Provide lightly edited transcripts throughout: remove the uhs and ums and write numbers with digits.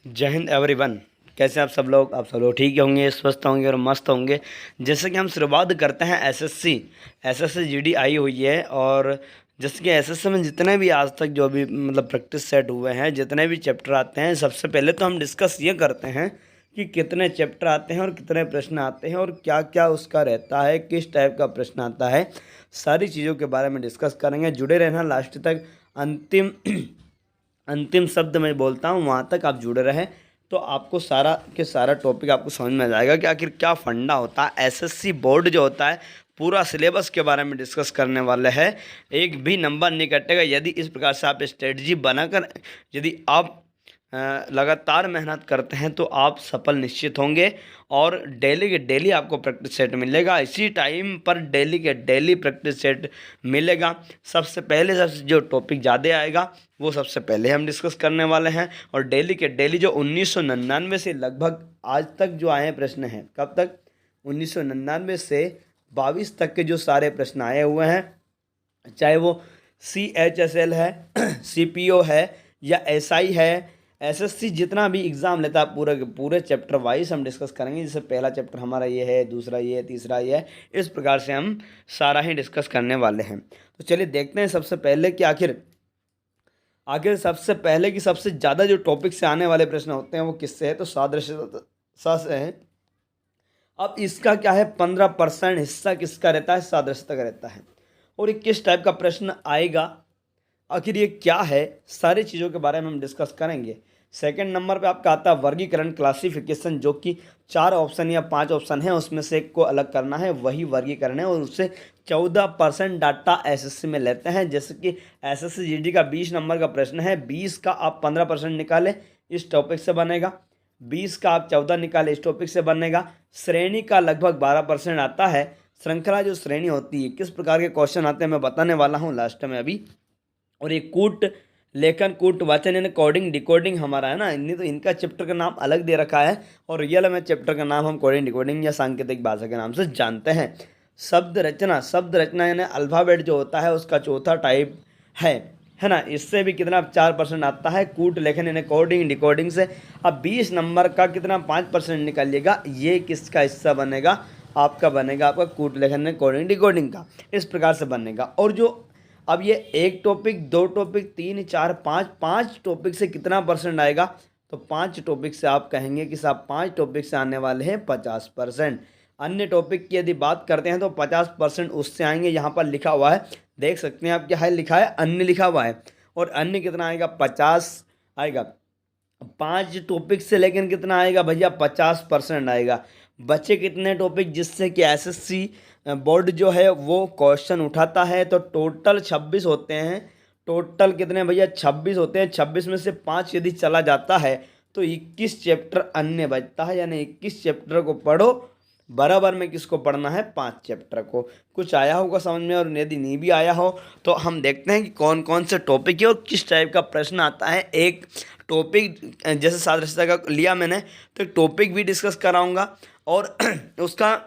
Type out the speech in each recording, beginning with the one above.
जय हिंद एवरीवन। कैसे आप सब लोग? आप सब लोग ठीक होंगे, स्वस्थ होंगे और मस्त होंगे। जैसे कि हम शुरुआत करते हैं एसएससी जीडी आई हुई है। और जैसे कि एसएससी में जितने भी आज तक जो भी प्रैक्टिस सेट हुए हैं, जितने भी चैप्टर आते हैं, सबसे पहले तो हम डिस्कस ये करते हैं कि कितने चैप्टर आते हैं और कितने प्रश्न आते हैं और क्या क्या उसका रहता है, किस टाइप का प्रश्न आता है। सारी चीज़ों के बारे में डिस्कस करेंगे। जुड़े रहना लास्ट तक। अंतिम अंतिम शब्द मैं बोलता हूँ वहाँ तक आप जुड़े रहें, तो आपको सारा के सारा टॉपिक आपको समझ में आ जाएगा कि आखिर क्या फंडा होता है। एसएससी बोर्ड जो होता है पूरा सिलेबस के बारे में डिस्कस करने वाले हैं। एक भी नंबर नहीं कटेगा यदि इस प्रकार से आप स्ट्रेटजी बनाकर यदि आप लगातार मेहनत करते हैं तो आप सफल निश्चित होंगे। और डेली के डेली आपको प्रैक्टिस सेट मिलेगा, इसी टाइम पर डेली के डेली प्रैक्टिस सेट मिलेगा। सबसे पहले सबसे जो टॉपिक ज़्यादा आएगा वो सबसे पहले हम डिस्कस करने वाले हैं। और डेली के डेली जो 1999 से लगभग आज तक जो आए प्रश्न हैं, कब तक? 1999 से 22 तक के जो सारे प्रश्न आए हुए हैं, चाहे वो CHSL है CPO है या SI है, एसएससी जितना भी एग्ज़ाम लेता है पूरे के पूरे चैप्टर वाइज हम डिस्कस करेंगे। जैसे पहला चैप्टर हमारा ये है, दूसरा ये है, तीसरा ये है, इस प्रकार से हम सारा ही डिस्कस करने वाले हैं। तो चलिए देखते हैं सबसे पहले कि आखिर सबसे पहले कि सबसे ज़्यादा जो टॉपिक से आने वाले प्रश्न होते हैं वो किससे है, तो सादृश्यता से है। अब इसका क्या है, 15% हिस्सा किसका रहता है? सादृश्यता का रहता है। और ये किस टाइप का प्रश्न आएगा, आखिर ये क्या है, सारी चीज़ों के बारे में हम डिस्कस करेंगे। सेकंड नंबर पे आपका आता है वर्गीकरण, क्लासिफिकेशन, जो कि 4 ऑप्शन या 5 ऑप्शन है, उसमें से एक को अलग करना है, वही वर्गीकरण है। और उससे 14% डाटा एसएससी में लेते हैं। जैसे कि एसएससी जीडी का 20 नंबर का प्रश्न है, 20 का आप 15% निकालें, इस टॉपिक से बनेगा। 20 का आप 14 निकालें, इस टॉपिक से बनेगा। श्रेणी का लगभग 12% आता है। श्रृंखला जो श्रेणी होती है, किस प्रकार के क्वेश्चन आते हैं मैं बताने वाला हूँ लास्ट में अभी। और ये कूट लेखन, कूट वाचन यानी कोडिंग डिकोडिंग हमारा है ना, इन्हीं तो इनका चैप्टर का नाम अलग दे रखा है। और रियल में चैप्टर का नाम हम कोडिंग डिकोडिंग या सांकेतिक भाषा के नाम से जानते हैं। शब्द रचना यानी अल्फ़ाबेट जो होता है उसका चौथा टाइप है ना, इससे भी कितना 4% आता है। कूट लेखन यानी कोडिंग डिकोडिंग से अब 20 नंबर का कितना 5% निकालिएगा, ये किसका हिस्सा बनेगा? आपका बनेगा आपका कूट लेखन यानी कोडिंग डिकोडिंग का, इस प्रकार से बनेगा। और जो अब ये एक टॉपिक, 2 टॉपिक, 3, 4, 5 टॉपिक से कितना परसेंट आएगा, तो 5 टॉपिक से आप कहेंगे कि साहब 5 टॉपिक से आने वाले हैं 50%। अन्य टॉपिक की यदि बात करते हैं तो 50% उससे आएंगे। यहाँ पर लिखा हुआ है, देख सकते हैं आप, क्या है लिखा है? अन्य लिखा हुआ है। और अन्य कितना आएगा? 50 आएगा। 5 टॉपिक से लेकिन कितना आएगा भैया? 50% आएगा। बचे कितने टॉपिक जिससे कि एसएससी बोर्ड जो है वो क्वेश्चन उठाता है, तो टोटल 26 होते हैं। टोटल कितने भैया? 26 होते हैं। 26 में से 5 यदि चला जाता है तो 21 चैप्टर अन्य बचता है, यानी 21 चैप्टर को पढ़ो। बराबर में किसको पढ़ना है? 5 चैप्टर को। कुछ आया होगा समझ में, और यदि नहीं भी आया हो तो हम देखते हैं कि कौन कौन से टॉपिक है और किस टाइप का प्रश्न आता है। एक टॉपिक जैसे सादृश्यता का लिया मैंने, तो टॉपिक भी डिस्कस कराऊंगा और उसका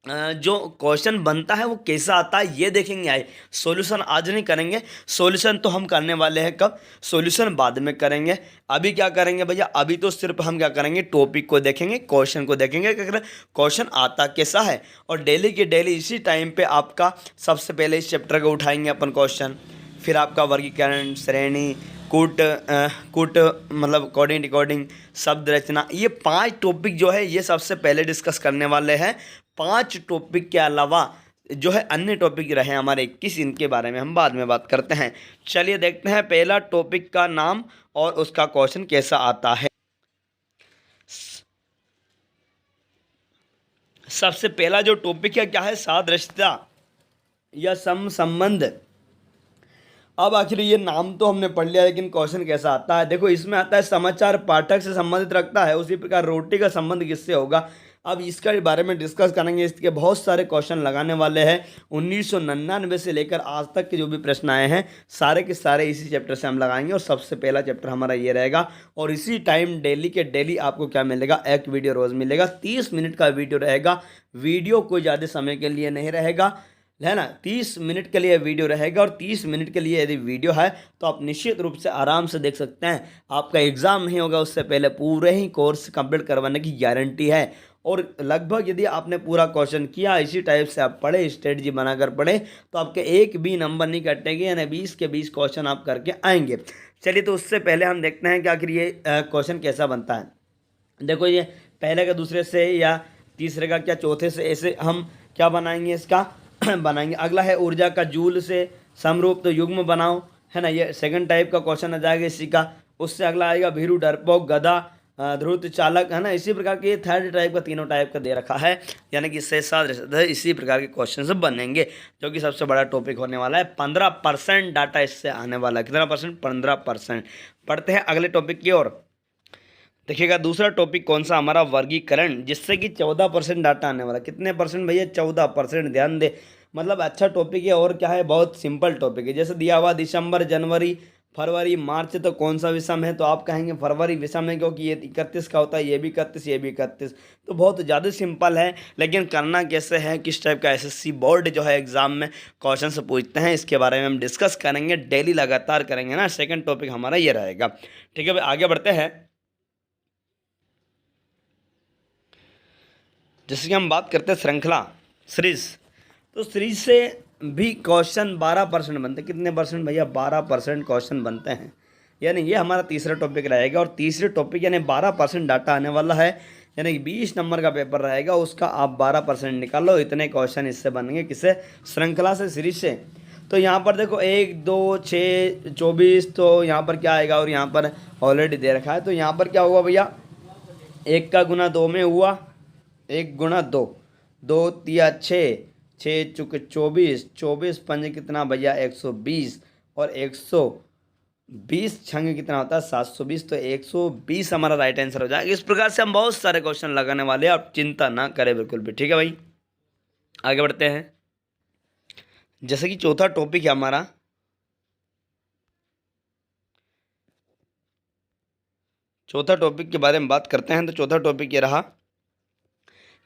जो क्वेश्चन बनता है वो कैसा आता है ये देखेंगे। आए सॉल्यूशन आज नहीं करेंगे, सॉल्यूशन तो हम करने वाले हैं कब? सॉल्यूशन बाद में करेंगे। अभी क्या करेंगे भैया? अभी तो सिर्फ हम क्या करेंगे, टॉपिक को देखेंगे, क्वेश्चन को देखेंगे कि क्वेश्चन आता कैसा है। और डेली के डेली इसी टाइम पे आपका सबसे पहले इस चैप्टर को उठाएंगे अपन क्वेश्चन, फिर आपका वर्गीकरण, श्रेणी, कूट कूट कोडिंग डिकोडिंग, शब्द रचना, ये 5 टॉपिक जो है ये सबसे पहले डिस्कस करने वाले हैं। 5 टॉपिक के अलावा जो है अन्य टॉपिक रहे हमारे 21, इनके बारे में हम बाद में बात करते हैं। चलिए देखते हैं पहला टॉपिक का नाम और उसका क्वेश्चन कैसा आता है। सबसे पहला जो टॉपिक है क्या है? सादृश्यता या संबंध। अब आखिर ये नाम तो हमने पढ़ लिया, लेकिन क्वेश्चन कैसा आता है देखो। इसमें आता है समाचार पाठक से संबंधित रखता है, उसी प्रकार रोटी का संबंध किससे होगा। अब इसका बारे में डिस्कस करेंगे। इसके बहुत सारे क्वेश्चन लगाने वाले हैं। 1999 से लेकर आज तक के जो भी प्रश्न आए हैं सारे के सारे इसी चैप्टर से हम लगाएंगे। और सबसे पहला चैप्टर हमारा ये रहेगा। और इसी टाइम डेली के डेली आपको क्या मिलेगा? एक वीडियो रोज़ मिलेगा। 30 मिनट का वीडियो रहेगा। वीडियो कोई ज़्यादा समय के लिए नहीं रहेगा, है ना। 30 मिनट के लिए वीडियो रहेगा और 30 मिनट के लिए यदि वीडियो है तो आप निश्चित रूप से आराम से देख सकते हैं। आपका एग्ज़ाम नहीं होगा उससे पहले पूरे ही कोर्स कंप्लीट करवाने की गारंटी है। और लगभग यदि आपने पूरा क्वेश्चन किया, इसी टाइप से आप पढ़े, स्ट्रेटजी बनाकर पढ़े, तो आपके एक भी नंबर नहीं कटेंगे, यानी 20 के 20 क्वेश्चन आप करके आएंगे। चलिए, तो उससे पहले हम देखते हैं कि आखिर ये क्वेश्चन कैसा बनता है। देखो, ये पहले का दूसरे से या तीसरे का क्या चौथे से, ऐसे हम क्या बनाएंगे इसका बनाएंगे। अगला है ऊर्जा का जूल से समरूप तो युग्म बनाओ, है ना। ये सेकंड टाइप का क्वेश्चन आ जाएगा इसी का। उससे अगला आएगा भीरू, डरपोक, गधा, ध्रुत, चालक, है ना। इसी प्रकार के थर्ड टाइप का, तीनों टाइप का दे रखा है, यानी कि इससे साथ इसी प्रकार के क्वेश्चन से बनेंगे, जो कि सबसे बड़ा टॉपिक होने वाला है। 15% डाटा इससे आने वाला है। कितना परसेंट? 15%। पढ़ते हैं अगले टॉपिक की ओर। देखिएगा, दूसरा टॉपिक कौन सा हमारा? वर्गीकरण, जिससे कि 14% डाटा आने वाला। कितने परसेंट भैया? 14%। ध्यान दे, मतलब अच्छा टॉपिक है। और क्या है? बहुत सिंपल टॉपिक है। जैसे दिया हुआ दिसंबर, जनवरी, फरवरी, मार्च, तो कौन सा विषम है? तो आप कहेंगे फरवरी विषम है, क्योंकि ये 31 का होता है, ये भी 31, ये भी 31। तो बहुत ज़्यादा सिंपल है। लेकिन करना कैसे है, किस टाइप का एसएससी बोर्ड जो है एग्जाम में क्वेश्चन से पूछते हैं, इसके बारे में हम डिस्कस करेंगे, डेली लगातार करेंगे ना। सेकंड टॉपिक हमारा ये रहेगा। ठीक है भाई, आगे बढ़ते हैं। जैसे कि हम बात करते हैं श्रृंखला, सीरीज, तो सीरीज से भी क्वेश्चन 12% बनते हैं। कितने परसेंट भैया? 12% क्वेश्चन बनते हैं। यानी ये हमारा तीसरा टॉपिक रहेगा। और तीसरे टॉपिक यानी 12% डाटा आने वाला है, यानी कि 20 नंबर का पेपर रहेगा, उसका आप 12% निकालो। इतने क्वेश्चन इससे बनेंगे। किससे? श्रृंखला से, सीरीज से। तो यहाँ पर देखो 1, 2, 6, 24, तो यहाँ पर क्या आएगा? और यहाँ पर ऑलरेडी दे रखा है, तो यहाँ पर क्या हुआ भैया? 1 का गुना 2 में हुआ, 1 गुना 2, 2 तिया 6, 6 चुके 24, 24 पंजे कितना भैया? 120, और 120 छंग कितना होता है? 720। तो 120 हमारा राइट आंसर हो जाएगा। इस प्रकार से हम बहुत सारे क्वेश्चन लगाने वाले हैं, आप चिंता ना करें बिल्कुल भी। ठीक है भाई, आगे बढ़ते हैं। जैसे कि चौथा टॉपिक है हमारा, चौथा टॉपिक के बारे में बात करते हैं। तो चौथा टॉपिक ये रहा,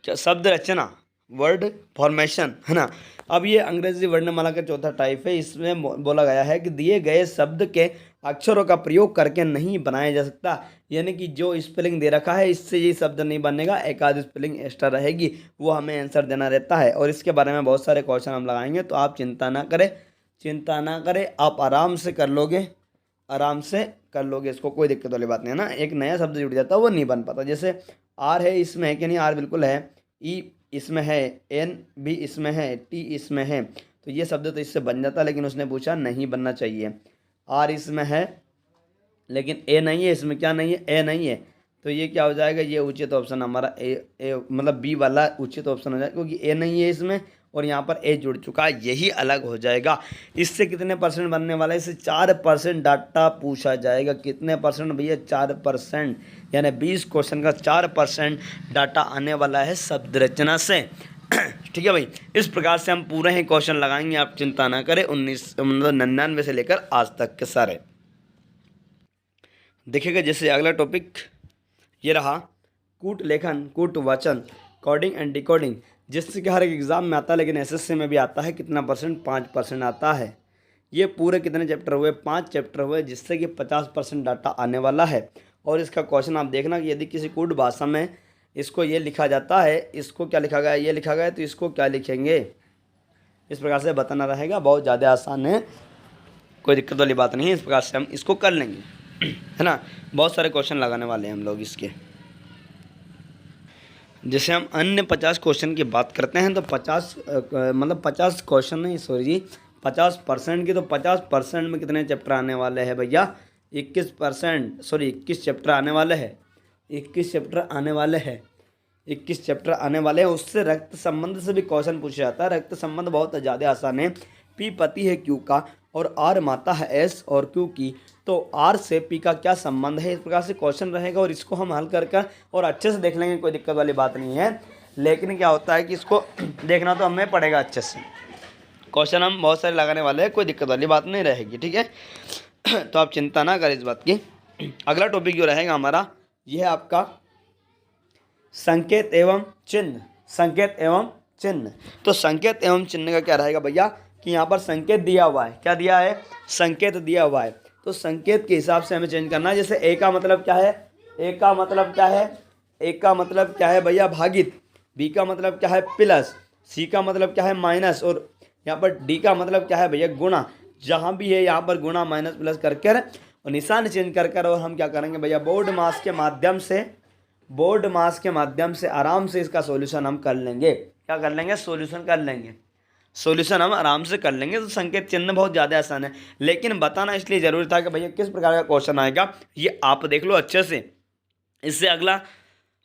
क्या? शब्द रचना, वर्ड फॉर्मेशन, है ना। अब ये अंग्रेजी वर्णमाला का चौथा टाइप है। इसमें बोला गया है कि दिए गए शब्द के अक्षरों का प्रयोग करके नहीं बनाया जा सकता, यानी कि जो स्पेलिंग दे रखा है इससे ये शब्द नहीं बनेगा, एक आध स्पेलिंग एक्स्ट्रा रहेगी, वो हमें आंसर देना रहता है। और इसके बारे में बहुत सारे क्वेश्चन हम लगाएंगे, तो आप चिंता ना करें, चिंता ना करें, आप आराम से कर लोगे, आराम से कर लोगे। इसको कोई दिक्कत वाली बात नहीं है ना। एक नया शब्द जुड़ जाता है, वो नहीं बन पाता। जैसे आर है, इसमें है कि नहीं? आर बिल्कुल है। ई इसमें है, एन भी इसमें है, टी इसमें है, तो ये शब्द तो इससे बन जाता है, लेकिन उसने पूछा नहीं बनना चाहिए। आर इसमें है लेकिन ए नहीं है, इसमें क्या नहीं है? ए नहीं है, तो ये क्या हो जाएगा? ये उचित ऑप्शन हमारा ए मतलब बी वाला उचित ऑप्शन हो जाएगा, क्योंकि ए नहीं है इसमें और यहाँ पर ए जुड़ चुका है, यही अलग हो जाएगा। इससे कितने परसेंट बनने वाला है? इससे 4% डाटा पूछा जाएगा। कितने परसेंट भैया? 4%, यानी 20 क्वेश्चन का 4% डाटा आने वाला है शब्द रचना से। ठीक है भाई, इस प्रकार से हम पूरे ही क्वेश्चन लगाएंगे, आप चिंता ना करें। 1999 से लेकर आज तक के सारे देखिएगा। जैसे अगला टॉपिक ये रहा, कूट लेखन, कूट वाचन, कोडिंग एंड डिकोडिंग, जिससे कि हर एक एग्ज़ाम में आता है, लेकिन एसएससी में भी आता है। कितना परसेंट? 5% आता है। ये पूरे कितने चैप्टर हुए? 5 चैप्टर हुए, जिससे कि 50% डाटा आने वाला है। और इसका क्वेश्चन आप देखना कि यदि किसी कूट भाषा में इसको ये लिखा जाता है, इसको क्या लिखा गया है? ये लिखा गया है, तो इसको क्या लिखेंगे? इस प्रकार से बताना रहेगा। बहुत ज़्यादा आसान है, कोई दिक्कत वाली बात नहीं है। इस प्रकार से हम इसको कर लेंगे, है ना। बहुत सारे क्वेश्चन लगाने वाले हैं हम लोग इसके। जैसे हम अन्य 50 क्वेश्चन की बात करते हैं, तो 50 क्वेश्चन नहीं, सॉरी जी, 50% की। तो 50% में कितने चैप्टर आने वाले हैं भैया? 21%, सॉरी 21 चैप्टर आने वाले हैं, 21 चैप्टर आने वाले हैं, 21 चैप्टर आने वाले हैं। उससे रक्त संबंध से भी क्वेश्चन पूछा जाता है। रक्त संबंध बहुत ज़्यादा आसान है। पी पति है क्यू का, और आर माता है एस और क्यू की, तो आर से पी का क्या संबंध है? इस प्रकार से क्वेश्चन रहेगा, और इसको हम हल कर और अच्छे से देख लेंगे, कोई दिक्कत वाली बात नहीं है। लेकिन क्या होता है कि इसको देखना तो हमें पड़ेगा अच्छे से। क्वेश्चन हम बहुत सारे लगाने वाले हैं, कोई दिक्कत वाली बात नहीं रहेगी। ठीक है, तो आप चिंता ना करें इस बात की। अगला टॉपिक जो रहेगा हमारा, यह है आपका संकेत एवं चिन्ह, संकेत एवं चिन्ह। तो संकेत एवं चिन्ह का क्या रहेगा भैया कि यहाँ पर संकेत दिया हुआ है, क्या दिया है, संकेत दिया हुआ है, तो संकेत के हिसाब से हमें चेंज करना है। जैसे ए का मतलब क्या है, ए का मतलब क्या है, ए का मतलब क्या है भैया भागित, बी का मतलब क्या है प्लस, सी का मतलब क्या है माइनस, और यहाँ पर डी का मतलब क्या है भैया गुणा। जहाँ भी है यहाँ पर गुणा माइनस प्लस करके और निशान चेंज कर और हम क्या करेंगे भैया बोर्ड मास के माध्यम से, बोर्ड मास के माध्यम से आराम से इसका सॉल्यूशन हम कर लेंगे। क्या कर लेंगे, सॉल्यूशन कर लेंगे, सॉल्यूशन हम आराम से कर लेंगे। तो संकेत चिन्ह बहुत ज़्यादा आसान है, लेकिन बताना इसलिए ज़रूरी था कि भैया किस प्रकार का क्वेश्चन आएगा ये आप देख लो अच्छे से। इससे अगला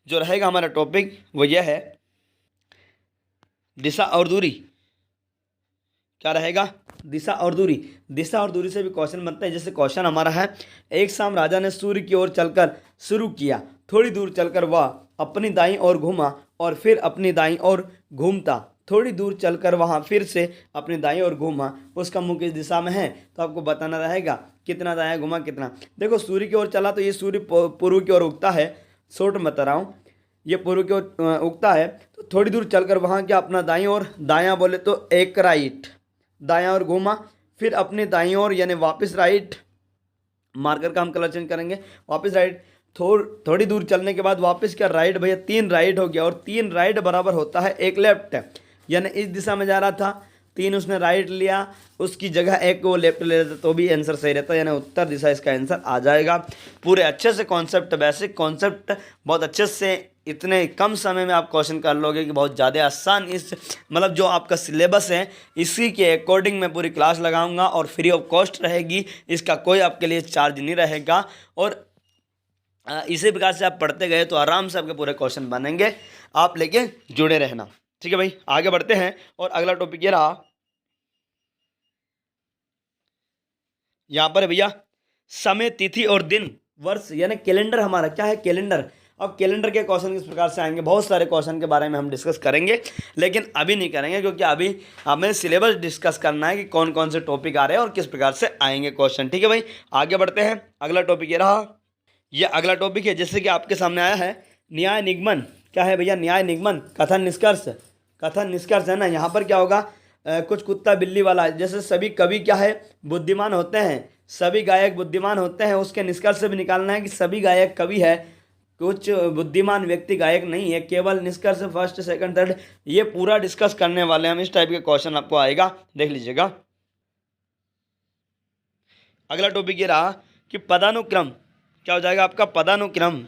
जो रहेगा हमारा टॉपिक वो यह है दिशा और दूरी। क्या रहेगा, दिशा और दूरी। दिशा और दूरी से भी क्वेश्चन बनता है। जैसे क्वेश्चन हमारा है, एक शाम राजा ने सूर्य की ओर चलकर शुरू किया, थोड़ी दूर चलकर वह अपनी दाईं ओर घूमा और फिर अपनी दाईं ओर घूमता, थोड़ी दूर चलकर वहाँ फिर से अपनी दाईं ओर घूमा, उसका मुख किस दिशा में है। तो आपको बताना रहेगा कितना दायां घूमा कितना। देखो सूर्य की ओर चला तो ये सूर्य पूर्व की ओर उगता है, शॉर्ट में बता रहा हूँ, ये पूर्व की ओर उगता है। तो थोड़ी दूर चलकर वहाँ क्या अपना दाईं ओर, दायां बोले तो एक राइट, दायां ओर घूमा, फिर अपने दाईं ओर यानी वापस राइट, मार्कर का हम कलर चेंज करेंगे, वापस राइट, थोड़ी दूर चलने के बाद वापस क्या राइट भैया, 3 राइट हो गया, और 3 राइट बराबर होता है 1 लेफ्ट, यानी इस दिशा में जा रहा था 3 उसने राइट लिया, उसकी जगह 1 वो लेफ्ट ले लेता तो भी आंसर सही रहता, यानी उत्तर दिशा इसका आंसर आ जाएगा। पूरे अच्छे से कॉन्सेप्ट, बेसिक कॉन्सेप्ट बहुत अच्छे से इतने कम समय में आप क्वेश्चन कर लोगे कि बहुत ज़्यादा आसान। इस मतलब जो आपका सिलेबस है इसी के अकॉर्डिंग मैं पूरी क्लास लगाऊंगा और फ्री ऑफ कॉस्ट रहेगी, इसका कोई आपके लिए चार्ज नहीं रहेगा। और इसी प्रकार से आप पढ़ते गए तो आराम से आपके पूरे क्वेश्चन बनेंगे, आप लेके जुड़े रहना। ठीक है भाई, आगे बढ़ते हैं और अगला टॉपिक ये रहा, यहाँ पर भैया समय, तिथि और दिन, वर्ष यानी कैलेंडर। हमारा क्या है, कैलेंडर। अब कैलेंडर के क्वेश्चन किस प्रकार से आएंगे, बहुत सारे क्वेश्चन के बारे में हम डिस्कस करेंगे, लेकिन अभी नहीं करेंगे क्योंकि अभी हमें सिलेबस डिस्कस करना है कि कौन कौन से टॉपिक आ रहे हैं और किस प्रकार से आएंगे क्वेश्चन। ठीक है भाई, आगे बढ़ते हैं। अगला टॉपिक ये रहा, ये अगला टॉपिक है जैसे कि आपके सामने आया है न्याय निगमन। क्या है भैया, न्याय निगमन, कथन निष्कर्ष, कथन निष्कर्ष है ना। यहाँ पर क्या होगा, कुछ कुत्ता बिल्ली वाला, जैसे सभी कवि क्या है बुद्धिमान होते हैं, सभी गायक बुद्धिमान होते हैं, उसके निष्कर्ष से भी निकालना है कि सभी गायक कवि है, कुछ बुद्धिमान व्यक्ति गायक नहीं है, केवल निष्कर्ष फर्स्ट सेकंड थर्ड, ये पूरा डिस्कस करने वाले हम। इस टाइप के क्वेश्चन आपको आएगा, देख लीजिएगा। अगला टॉपिक ये रहा कि पदानुक्रम। क्या हो जाएगा आपका, पदानुक्रम,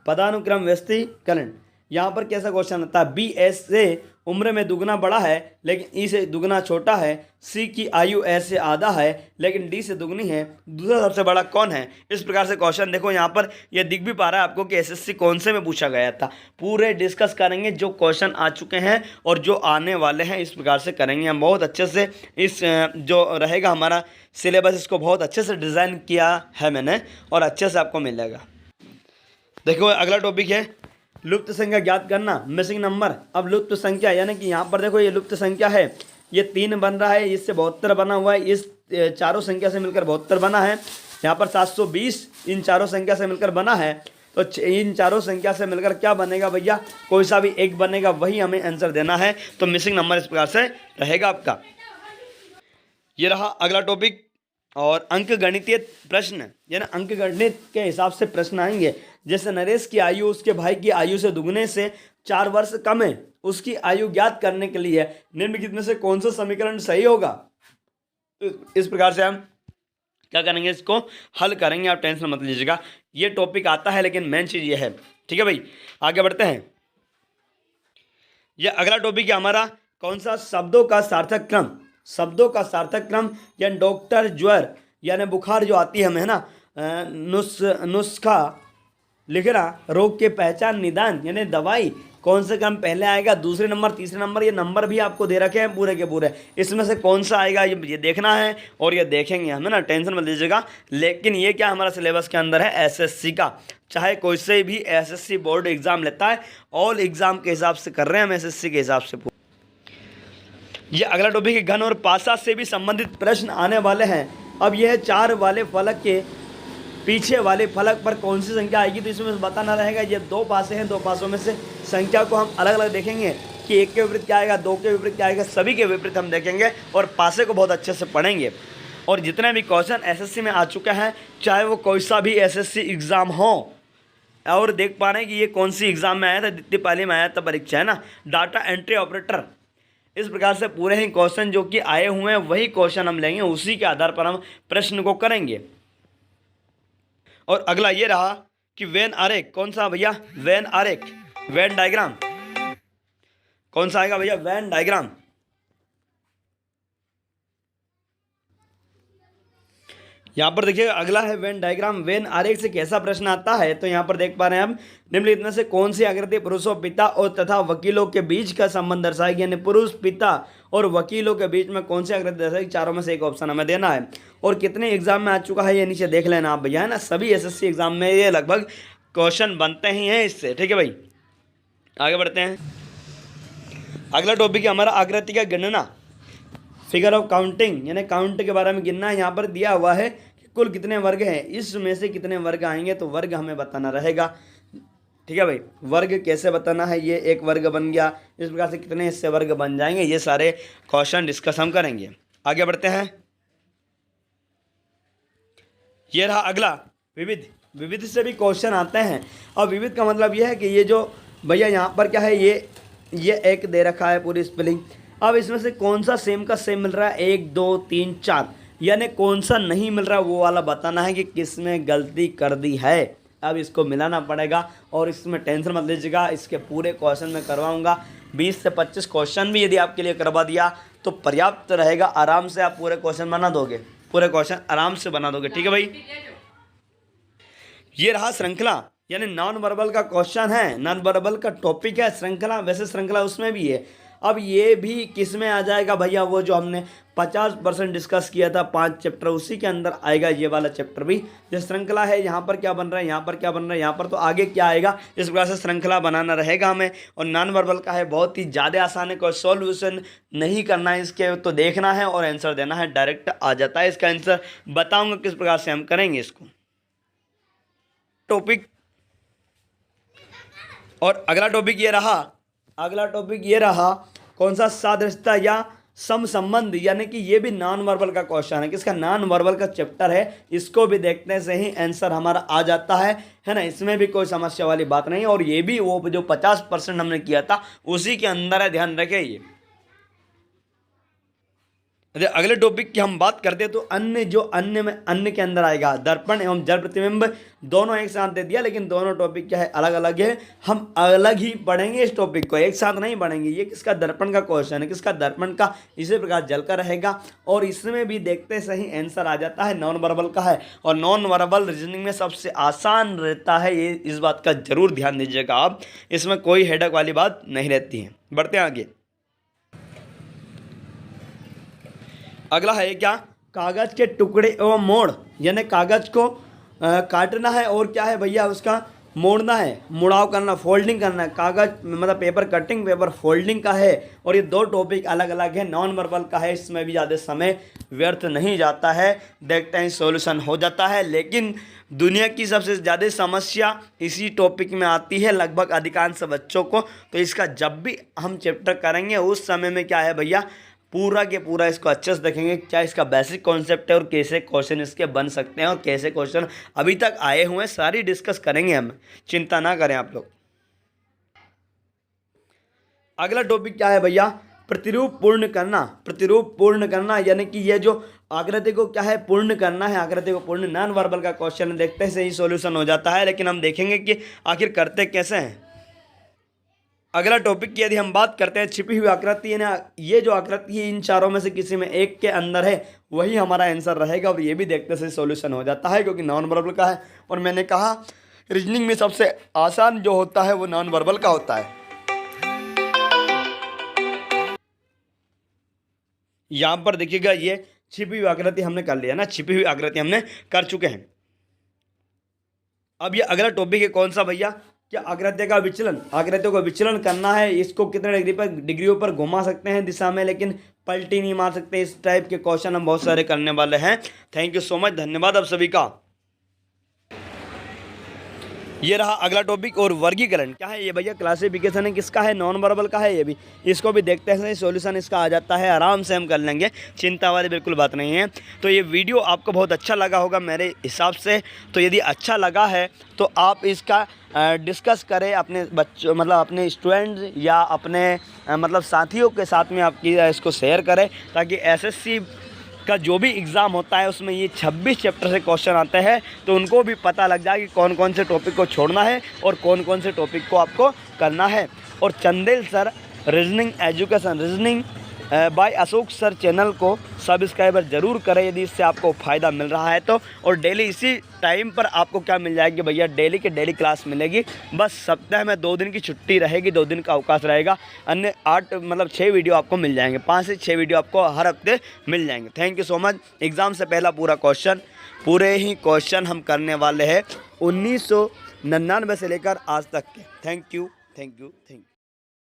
पदानुक्रम व्यस्तीकरण। यहाँ पर कैसा क्वेश्चन आता है, बी एस से उम्र में दुगना बड़ा है लेकिन ई से दुगना छोटा है, सी की आयु एस से आधा है लेकिन डी से दुगनी है, दूसरा सबसे बड़ा कौन है। इस प्रकार से क्वेश्चन देखो, यहाँ पर यह दिख भी पा रहा है आपको कि एसएससी कौन से में पूछा गया था। पूरे डिस्कस करेंगे, जो क्वेश्चन आ चुके हैं और जो आने वाले हैं, इस प्रकार से करेंगे हम बहुत अच्छे से। इस जो रहेगा हमारा सिलेबस, इसको बहुत अच्छे से डिज़ाइन किया है मैंने और अच्छे से आपको मिलेगा। देखो अगला टॉपिक है लुप्त संख्या ज्ञात करना, मिसिंग नंबर। अब लुप्त संख्या यानी कि यहाँ पर देखो ये लुप्त संख्या है, ये 3 बन रहा है, इससे 72 बना हुआ है, इस चारों संख्या से मिलकर 72 बना है। यहाँ पर 720 इन चारों संख्या से मिलकर बना है, तो इन चारों संख्या से मिलकर क्या बनेगा भैया, कोई सा भी एक बनेगा, वही हमें आंसर देना है। तो मिसिंग नंबर इस प्रकार से रहेगा आपका। ये रहा अगला टॉपिक। और अंक गणितीय प्रश्न, यानी अंक गणित के हिसाब से प्रश्न आएंगे। जैसे नरेश की आयु उसके भाई की आयु से दुगने से 4 वर्ष कम है, उसकी आयु ज्ञात करने के लिए निम्नलिखित में से कौन सा समीकरण सही होगा। तो इस प्रकार से हम क्या करेंगे, इसको हल करेंगे, आप टेंशन मत लीजिएगा। ये टॉपिक आता है लेकिन मेन चीज़ ये है। ठीक है भाई, आगे बढ़ते हैं। यह अगला टॉपिक है हमारा कौन सा, शब्दों का सार्थक क्रम। शब्दों का सार्थक क्रम यानी डॉक्टर, ज्वर यानी बुखार जो आती है हमें है ना, नुस्खा लिखना, रोग के पहचान, निदान यानी दवाई, कौन सा क्रम पहले आएगा, दूसरे नंबर, तीसरे नंबर, ये नंबर भी आपको दे रखे हैं पूरे के पूरे, इसमें से कौन सा आएगा ये देखना है और ये देखेंगे हमें ना, टेंशन मत लीजिएगा। लेकिन ये क्या हमारा सिलेबस के अंदर है एसएससी का, चाहे कोई से भी एसएससी बोर्ड एग्जाम लेता है, ऑल एग्जाम के हिसाब से कर रहे हैं हम, एसएससी के हिसाब से। ये अगला टॉपिक है घन और पासा से भी संबंधित प्रश्न आने वाले हैं। अब यह 4 वाले फलक के पीछे वाले फलक पर कौन सी संख्या आएगी, तो इसमें बताना रहेगा। ये दो पासे हैं, दो पासों में से संख्या को हम अलग अलग देखेंगे कि एक के विपरीत क्या आएगा, दो के विपरीत क्या आएगा, सभी के विपरीत हम देखेंगे और पासे को बहुत अच्छे से पढ़ेंगे। और जितने भी क्वेश्चन एसएससी में आ चुके हैं, चाहे वो कोई सा भी एसएससी एग्ज़ाम हो, और देख पा रहे हैं कि ये कौन सी एग्ज़ाम में आया था, जितनी पहले में आया था परीक्षा, है ना, डाटा एंट्री ऑपरेटर। इस प्रकार से पूरे ही क्वेश्चन जो कि आए हुए हैं वही क्वेश्चन हम लेंगे, उसी के आधार पर हम प्रश्न को करेंगे। और अगला ये रहा कि वेन आरेख, कौन सा भैया, वेन आरेख, वेन डायग्राम, कौन सा आएगा भैया, वेन डायग्राम। यहाँ पर देखिए अगला है वेन डायग्राम। वेन आरेख से कैसा प्रश्न आता है, तो यहाँ पर देख पा रहे हैं हम, निम्नलिखित में से कौन सी आकृति पुरुषों पिता और तथा वकीलों के बीच का संबंध दर्शाएगी, यानी पुरुष पिता और वकीलों के बीच में कौन सी आकृति दर्शाएगी, चारों में से एक ऑप्शन हमें देना है। और कितने एग्जाम में आ चुका है ये नीचे देख लेना आप भैया, है ना, सभी एसएससी एग्जाम में ये लगभग क्वेश्चन बनते ही हैं इससे, ठीक है भाई। आगे बढ़ते हैं। अगला टॉपिक है हमारा आकृति का गणना, फिगर ऑफ काउंटिंग, यानी काउंट के बारे में गिनना है। यहाँ पर दिया हुआ है कि कुल कितने वर्ग हैं, इसमें से कितने वर्ग आएंगे, तो वर्ग हमें बताना रहेगा, ठीक है भाई। वर्ग कैसे बताना है, ये एक वर्ग बन गया, इस प्रकार से कितने हिस्से वर्ग बन जाएंगे, ये सारे क्वेश्चन डिस्कस हम करेंगे। आगे बढ़ते हैं। ये रहा अगला विविध। विविध से भी क्वेश्चन आते हैं। अब विविध का मतलब ये है कि ये जो भैया यहाँ पर क्या है, ये एक दे रखा है पूरी स्पेलिंग। अब इसमें से कौन सा सेम का सेम मिल रहा है, 1 2 3 4, यानी कौन सा नहीं मिल रहा वो वाला बताना है कि किसमें गलती कर दी है। अब इसको मिलाना पड़ेगा और इसमें टेंशन मत लीजिएगा, इसके पूरे क्वेश्चन में करवाऊंगा। 20 से 25 क्वेश्चन भी यदि आपके लिए करवा दिया तो पर्याप्त रहेगा, आराम से आप पूरे क्वेश्चन बना दोगे, पूरे क्वेश्चन आराम से बना दोगे, ठीक है भाई। ये रहा श्रृंखला, यानी नॉन वर्बल का क्वेश्चन है, नॉन वर्बल का टॉपिक है श्रृंखला। वैसे श्रृंखला उसमें भी है। अब ये भी किस में आ जाएगा भैया, वो जो हमने 50% डिस्कस किया था 5 चैप्टर, उसी के अंदर आएगा ये वाला चैप्टर भी। जो श्रृंखला है, यहाँ पर क्या बन रहा है, यहाँ पर क्या बन रहा है, यहाँ पर तो आगे क्या आएगा, इस प्रकार से श्रृंखला बनाना रहेगा हमें। और नॉन वर्बल का है, बहुत ही ज़्यादा आसान है, कोई सॉल्यूशन नहीं करना है इसके, तो देखना है और आंसर देना है, डायरेक्ट आ जाता है इसका आंसर। बताऊँगा किस प्रकार से हम करेंगे इसको टॉपिक। और अगला टॉपिक ये रहा, अगला टॉपिक ये रहा कौन सा, सादृश्यता या सम संबंध, यानी कि ये भी नॉन वर्बल का क्वेश्चन है, किसका, नॉन वर्बल का चैप्टर है। इसको भी देखने से ही आंसर हमारा आ जाता है ना, इसमें भी कोई समस्या वाली बात नहीं। और ये भी वो जो 50% हमने किया था उसी के अंदर है, ध्यान रखें ये। अगले टॉपिक की हम बात करते हैं तो अन्य, जो अन्य में अन्य के अंदर आएगा, दर्पण एवं जल प्रतिबिंब, दोनों एक साथ दे दिया, लेकिन दोनों टॉपिक क्या है, अलग अलग है। हम अलग ही पढ़ेंगे इस टॉपिक को, एक साथ नहीं पढ़ेंगे। ये किसका, दर्पण का क्वेश्चन है, किसका, दर्पण का। इसी प्रकार जल का रहेगा और इसमें भी देखते सही आंसर आ जाता है, नॉन वर्बल का है। और नॉन वर्बल रीजनिंग में सबसे आसान रहता है, ये इस बात का जरूर ध्यान दीजिएगा आप, इसमें कोई हेडक वाली बात नहीं रहती है। बढ़ते हैं आगे। अगला है क्या, कागज के टुकड़े एवं मोड़, यानी कागज को काटना है और क्या है भैया, उसका मोड़ना है, मुड़ाव करना, फोल्डिंग करना है। कागज मतलब पेपर कटिंग, पेपर फोल्डिंग का है। और ये दो टॉपिक अलग अलग है, नॉन वर्बल का है, इसमें भी ज़्यादा समय व्यर्थ नहीं जाता है, देखते हैं सॉल्यूशन हो जाता है। लेकिन दुनिया की सबसे ज़्यादा समस्या इसी टॉपिक में आती है लगभग अधिकांश बच्चों को। तो इसका जब भी हम चैप्टर करेंगे उस समय में क्या है भैया, पूरा के पूरा इसको अच्छे से देखेंगे, क्या इसका बेसिक कॉन्सेप्ट है और कैसे क्वेश्चन इसके बन सकते हैं और कैसे क्वेश्चन अभी तक आए हुए हैं, सारी डिस्कस करेंगे हम, चिंता ना करें आप लोग। अगला टॉपिक क्या है भैया, प्रतिरूप पूर्ण करना। प्रतिरूप पूर्ण करना यानी कि ये जो आकृति को क्या है, पूर्ण करना है, आकृति को पूर्ण। नॉन वर्बल का क्वेश्चन देखते से ही सॉल्यूशन हो जाता है, लेकिन हम देखेंगे कि आखिर करते कैसे हैं। अगला टॉपिक की यदि हम बात करते हैं, छिपी हुई आकृति है ना, ये जो आकृति है इन चारों में से किसी में एक के अंदर है, वही हमारा आंसर रहेगा। और ये भी देखते से सॉल्यूशन हो जाता है क्योंकि नॉन वर्बल का है। और मैंने कहा रीजनिंग में सबसे आसान जो होता है वो नॉन वर्बल का होता है। यहाँ पर देखिएगा, ये छिपी हुई आकृति हमने कर लिया ना, छिपी हुई आकृति हमने कर चुके हैं। अब ये अगला टॉपिक है कौन सा भैया, क्या आकृति का विचलन। आकृतियों को विचलन करना है, इसको कितने डिग्रियों पर घुमा सकते हैं दिशा में, लेकिन पलटी नहीं मार सकते। इस टाइप के क्वेश्चन हम बहुत सारे करने वाले हैं। थैंक यू सो मच, धन्यवाद आप सभी का। ये रहा अगला टॉपिक। और वर्गीकरण क्या है ये भैया, क्लासिफिकेशन है किसका है, नॉन वर्बल का है। ये भी इसको भी देखते हैं, सॉल्यूशन इसका आ जाता है, आराम से हम कर लेंगे, चिंता वाली बिल्कुल बात नहीं है। तो ये वीडियो आपको बहुत अच्छा लगा होगा मेरे हिसाब से। तो यदि अच्छा लगा है तो आप इसका डिस्कस करें अपने बच्चों, मतलब अपने स्टूडेंट्स या अपने मतलब साथियों के साथ में आप इसको शेयर करें, ताकि एसएससी का जो भी एग्ज़ाम होता है उसमें ये 26 चैप्टर से क्वेश्चन आते हैं, तो उनको भी पता लग जाए कि कौन कौन से टॉपिक को छोड़ना है और कौन कौन से टॉपिक को आपको करना है। और Chandel sir reasoning education, reasoning bye Ashok sir channel को सब्सक्राइबर ज़रूर करें यदि इससे आपको फ़ायदा मिल रहा है तो। और डेली इसी टाइम पर आपको क्या मिल जाएगी भैया, डेली के डेली क्लास मिलेगी। बस सप्ताह में 2 दिन की छुट्टी रहेगी, 2 दिन का अवकाश रहेगा, अन्य 6 वीडियो आपको मिल जाएंगे, 5 से 6 वीडियो आपको हर हफ्ते मिल जाएंगे। Thank you so much. Exam से पहला पूरे ही क्वेश्चन हम करने वाले हैं 1999 से लेकर आज तक के। Thank you.